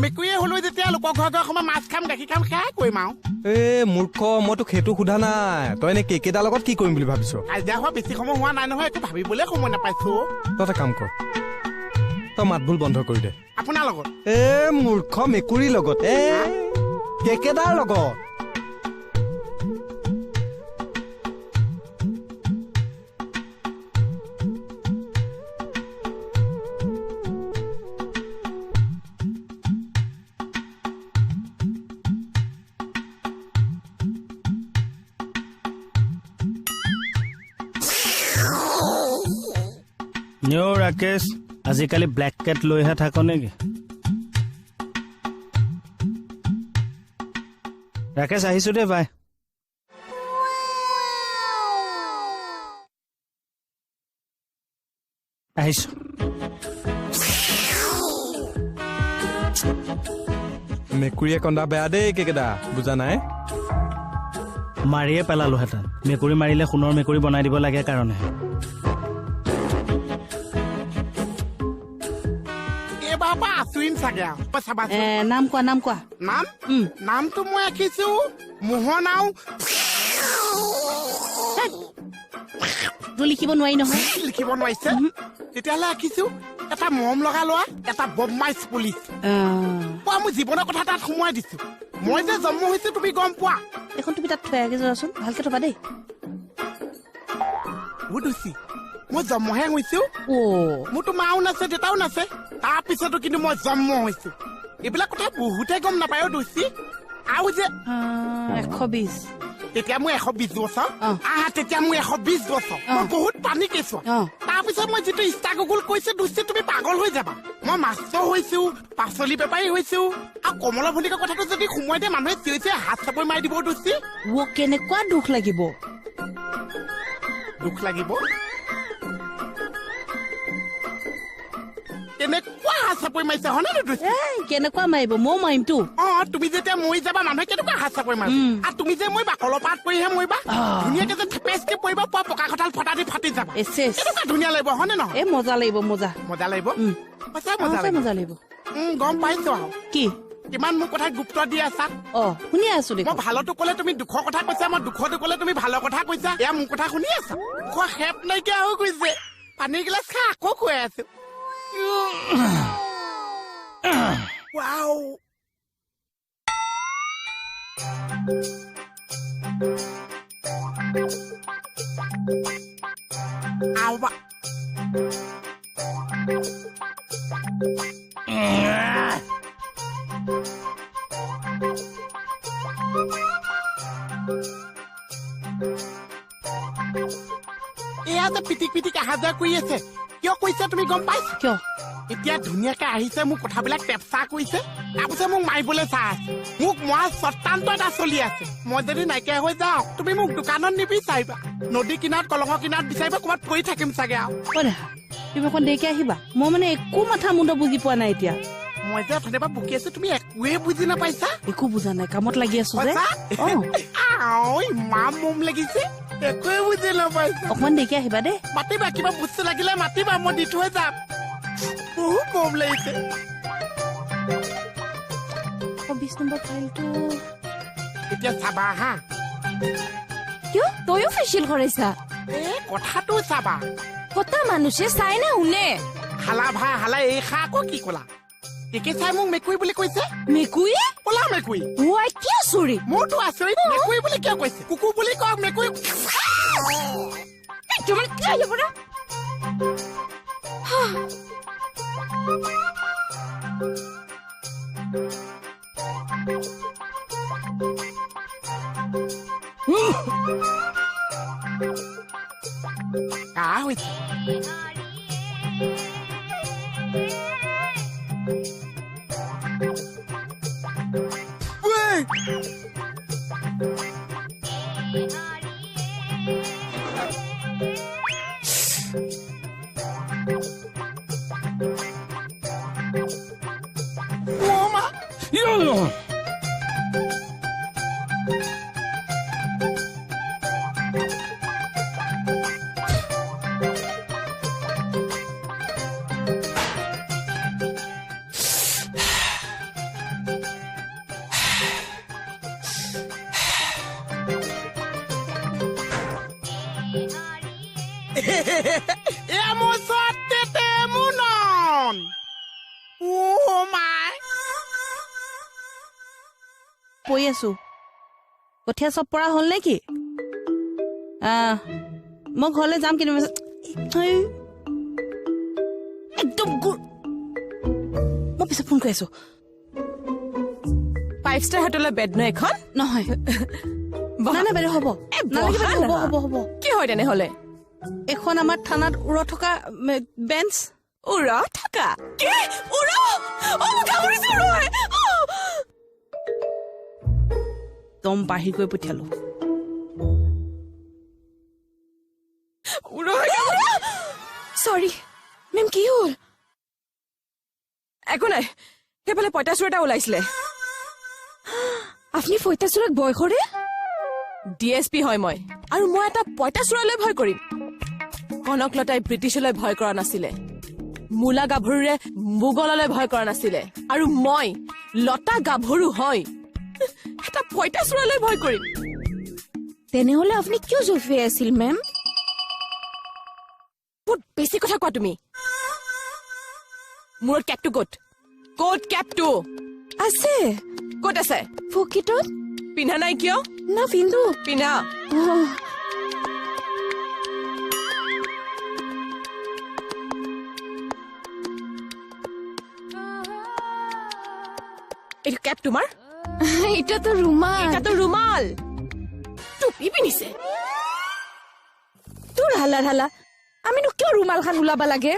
মেকুৰীয়ে হ'লেও যেতিয়া লোকৰ ঘৰত অকণমান মাছ খাম গাখীৰ খাম সেয়াই কৰিম আৰু মূৰ্খ মই তোক সেইটো সোধা নাই তই এনে কেকেইটাৰ লগত কি কৰিম বুলি ভাবিছ কাজিয়া হোৱা বেছি সময় হোৱা নাই নহয় একো ভাবিবলৈ সময় নাপাইছো তই এটা কাম কৰ তই মাত ভুল বন্ধ কৰি দে আপোনাৰ লগত মূৰ্খ মেকুৰীৰ লগত কেকেইটাৰ লগত ৰাকেশ আজিকালি ব্লেক কেট লৈহে থাক নেকি ৰাকেশ আহিছো দে ভাই আহিছো মেকুৰীয়ে কন্দা বেয়া দেই কেকেইটা বুজা নাই মাৰিয়ে পেলালোহেঁতেন মেকুৰী মাৰিলে সোণৰ মেকুৰী বনাই দিব লাগে কাৰণে নাম কোৱা নাম কোৱা নামটো মই ৰাখিছো মোহনাও লিখিব নোৱাৰি নহয় লিখিব নোৱাৰিছে তেতিয়াহ'লে ৰাখিছো এটা মৰম লগা লোৱা এটা বদমাইছ পুলিচ মই জীৱনৰ কথা তাত সোমোৱাই দিছো মই যে জন্ম হৈছো তুমি গম পোৱা এখন তুমি তাত থৈ আগে যোৱাচোন ভালকে থবা দেই বুধুচি মই জন্মহে হৈছো মোৰতো মাও নাছে দেউতাও নাছে তাৰপিছতো কিন্তু মই জন্ম হৈছো এইবিলাক কথা বহুতে গম নাপায় দুচি আৰু যে 120 তেতিয়া মই 120 বছৰ তেতিয়া মই 120 বছৰ মই বহুত পানী কেঁচুৱা তাৰপিছত মই যিটো ইষ্টা গুগল কৈছে দুচি তুমি পাগল হৈ যাবা মই মাষ্টৰ হৈছো পাচলি বেপাৰী হৈছো আৰু কমলা ভণ্টিকৰ কথাটো যদি সোমোৱাই দিয়ে মানুহে চিঞৰি চিঞৰি হাত চাপৰি মাৰি দিব দুচি কেনেকুৱা দুখ লাগিব কেনেকুৱা হাত চাপৰি মাৰিছে হয়নে কেনেকুৱা মাৰিব মই মাৰিমতো তুমি যেতিয়া মৰি যাবা মানুহে কেনেকুৱা হাত চাপৰি মাৰিব আৰু তুমি যে মৰিবা কলপাত কৰিহে মৰিবা ধুনীয়াকে যে থেপেচকে পৰিবা পোৱা পকা কঁঠাল ফটা দি ফাটি যাবা কেনেকুৱা ধুনীয়া লাগিব হয়নে নহয় মজা লাগিব মজা লাগিব মজা লাগিব গম পাইছো আৰু কি কিমান মোৰ কথা গুপ্ত দি আছা শুনি আছো মই ভালতো কলে তুমি দুখৰ কথা কৈছা মই দুখতো কলে তুমি ভালৰ কথা কৈছা এয়া মোৰ কথা শুনি আছা খোৱা হেপ নাইকিয়া হৈ গৈছে পানীৰ গিলাচ খাই আকৌ খুৱাই আছো Wow. Awa. এয়া যে পিটিক পিটিক অহা যোৱা কৰি আছে কিয় কৈছা তুমি গম পাইছা কিয় এতিয়া ধুনীয়াকে আহিছে মোক কথাবিলাক পেপচা কৰিছে তাৰপিছত মোক মাৰিবলৈ চাই আছে মোক মহা চত্তান্ত এটা চলি আছে মই যদি নাইকিয়া হৈ যাওঁ তুমি মোক দোকানত নিবিচাৰিবা নদী কিনাৰত কলঙৰ কিনাৰত বিচাৰিবা ক'ৰবাত পৰি থাকিম চাগে আৰু তুমি অকণ দেৰিকে আহিবা মই মানে একো মাথা মুণ্ড বুজি পোৱা নাই এতিয়া মই যে অথনিৰ পৰা বকি আছো তুমি একোৱে বুজি নাপাইছা একো বুজা নাই কামত লাগি আছো যে ইমান মম লাগিছে একোৱে বুজি নাপাইছা অকমান দেৰিকে আহিবা দেই মাতিবা কিবা বস্তু লাগিলে মাতিবা মই দি থৈ যাম বহুত মম লাগিছে 20 নম্বৰ ফাইলটো এতিয়া চাবা হা কিয় তয়ো ফেচিয়েল কৰাইছা কথাটো চাবা কটা মানুহে চাই নে শুনে হালা ভাই হালা এই খা আকৌ কি কলা একে চাই মোক মেকুৰী বুলি কৈছে মেকুৰী কলা মেকুৰী কি আচৰিত মোৰতো আচৰিত মেকুৰী বুলি কিয় কৈছে কুকুৰ বুলি কওক মেকুৰী তোমাৰ কি আহিব না হৈছে এ মোৰ সত্যতে মুনন ও মাই পৰি আছো কঠীয়া চব পৰা হ'ল নেকি মই ঘৰলৈ যাম কিন্তু একদম মই পিছত ফোন কৰি আছো 5 ষ্টাৰ হোটেলৰ বেড ন এখন নহয় নাই বাইদেউ হ'ব নালাগে বাইদেউ, হ'ব হ'ব কি হয় তেনেহলে এখন আমাৰ থানাত উৰা থকা বেঞ্চ উৰা থাকা কি উৰা গামৰিছে উৰা দম বাঢ়ি গৈ পঠিয়ালো সৰি মেম কি হ'ল একো নাই সেইফালে পঁইতাচোৰ এটা ওলাইছিলে আপুনি পঁইতাচোৰক ভয় কৰে ডিএছপি হয় মই আৰু মই এটা পঁইতাচোৰলৈ ভয় কৰিম কনকলতাই ব্ৰিটিছলৈ ভয় কৰা নাছিলে মূলা গাভৰুৰে মোগললৈ ভয় কৰা নাছিলে আৰু মই লতা গাভৰু হয় এটা পঁইতাচোৰলৈ ভয় কৰিম তেনেহলে আপুনি কিয় জফিয়াই আছিল মেম বহুত বেছি কথা কোৱা তুমি মোৰ কেপটো ক'ত কেপটো আছে ক'ত আছে পকেটত পিন্ধা নাই কিয় না পিন্ধো পিন্ধা এইটো কেপ তোমাৰ এটাতো ৰুমাল টুপি পিন্ধিছে তোৰ হালা আমিনো কিয় ৰুমাল খান ওলাবা লাগে